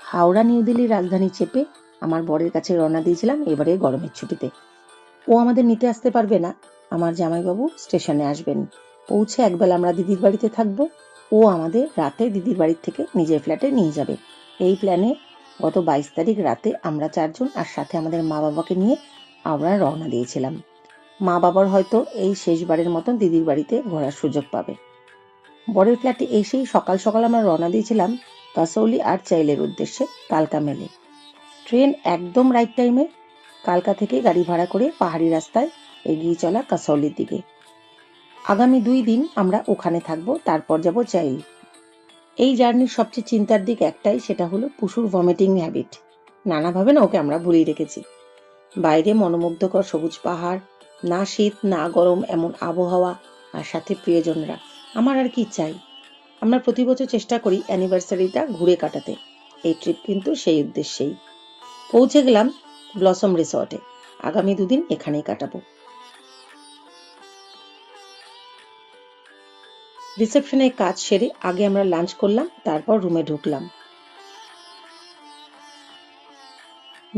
Howrah new দিল্লির রাজধানী চেপে আমার বরের কাছে রওনা দিয়েছিলাম এবারে গরমের ছুটিতে। ও আমাদের নিতে আসতে পারবে না, আমার জামাইবাবু স্টেশনে আসবেন। পৌঁছে একবেলা আমরা দিদির বাড়িতে থাকবো, ও আমাদের রাতে দিদির বাড়ির থেকে নিজের ফ্ল্যাটে নিয়ে যাবে। এই প্ল্যানে গত 22 তারিখ রাতে আমরা 4 জন আর সাথে আমাদের মা বাবাকে নিয়ে আমরা রওনা দিয়েছিলাম। মা বাবার হয়তো এই শেষবারের মতন দিদির বাড়িতে ঘোরার সুযোগ পাবে। বরের ফ্ল্যাটে এসেই সকাল সকাল আমরা রওনা দিয়েছিলাম কাসৌলি আর চাইলের উদ্দেশ্যে কালকা মেলে। ট্রেন একদম রাইট টাইমে। কালকা থেকে গাড়ি ভাড়া করে পাহাড়ি রাস্তায় এগিয়ে চলা কাসৌলির দিকে। আগামী 2 দিন আমরা ওখানে থাকবো, তারপর যাব চাইল। এই জার্নির সবচেয়ে চিন্তার দিক একটাই, সেটা হলো পুশুর ভমিটিং হ্যাবিট। নানাভাবে না ওকে আমরা ভুলিয়ে রেখেছি। বাইরে মনোমুগ্ধকর সবুজ পাহাড়, না শীত না গরম এমন আবহাওয়া, আর সাথে প্রিয়জনরা। আমার আর কি চাই। আমরা প্রতি বছর চেষ্টা করি অ্যানিভার্সারিটা ঘুরে কাটাতে। এই ট্রিপ কিন্তু সেই উদ্দেশ্যেই। পৌঁছে গেলাম ব্লসম রিসর্টে। আগামী 2 দিন এখানেই কাটাবো। রিসেপশনে কাজ সেরে আগে আমরা লাঞ্চ করলাম, তারপর রুমে ঢুকলাম।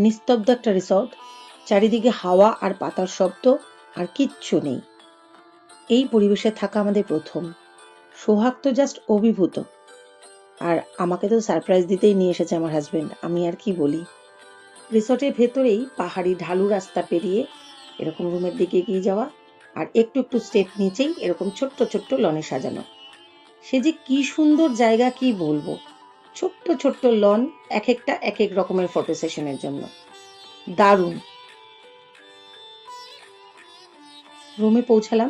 নিস্তব্ধ একটা রিসর্ট, চারিদিকে হাওয়া আর পাতার শব্দ, আর কিচ্ছু নেই। এই পরিবেশে থাকা আমাদের প্রথম। সোহাগ তো জাস্ট অভিভূত। আর আমাকে তো সারপ্রাইজ দিতেই নিয়ে এসেছে আমার হাজবেন্ড, আমি আর কি বলি। রিসর্টের ভেতরেই পাহাড়ি ঢালু রাস্তা পেরিয়ে এরকম রুমের দিকে এগিয়ে যাওয়া, আর একটু একটু স্টেপ নিচেই এরকম ছোট্ট ছোট্ট লনে সাজানো। সে যে কি সুন্দর জায়গা, কি বলবো। ছোট্ট ছোট্ট লন, এক একটা এক এক রকমের ফটো সেশনের জন্য। দারুণ। রুমে পৌঁছালাম,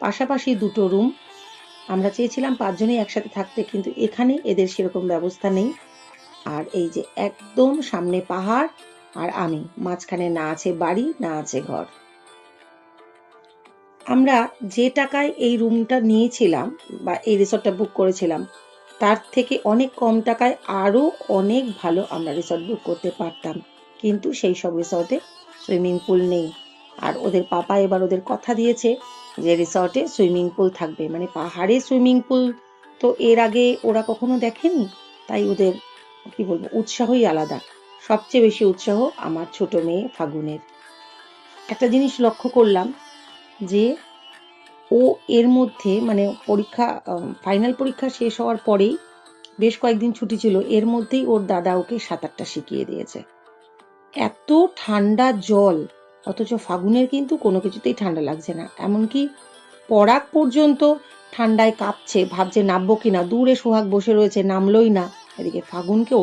পাশাপাশি 2টো রুম। আমরা চেয়েছিলাম 5 জনেই একসাথে থাকতে, কিন্তু এখানে এদের সেরকম ব্যবস্থা নেই। আর এই যে একদম সামনে পাহাড়, আর আমি মাঝখানে, না আছে বাড়ি না আছে ঘর। আমরা যে টাকায় এই রুমটা নিয়েছিলাম বা এই রিসর্টটা বুক করেছিলাম, তার থেকে অনেক কম টাকায় আরো অনেক ভালো আমরা রিসর্ট বুক করতে পারতাম। কিন্তু সেই সব রিসর্টে সুইমিং পুল নেই। আর ওদের পাপা এবার ওদের কথা দিয়েছে যে রিসর্টে সুইমিং পুল থাকবে, মানে পাহাড়ে সুইমিং পুল তো এর আগে ওরা কখনো দেখেনি। তাই ওদের কি বলবো, উৎসাহই আলাদা। সবচেয়ে বেশি উৎসাহ আমার ছোট মেয়ে ফাগুনের। একটা জিনিস লক্ষ্য করলাম যে ও এর মধ্যে, মানে পরীক্ষা, ফাইনাল পরীক্ষা শেষ হওয়ার পরেই বেশ কয়েকদিন ছুটি ছিল, এর মধ্যেই ওর দাদা ওকে সাঁতারটা শিখিয়ে দিয়েছে। এত ঠান্ডা জল, অথচ ফাগুনের কিন্তু কোনো কিছুতেই ঠান্ডা লাগছে না। এমনকি পরাগ পর্যন্ত ঠান্ডায় কাঁপছে, ভাবছে নামবো কিনা। দূরে সোহাগ বসে রয়েছে, নামলই না। এদিকে ফাগুনকে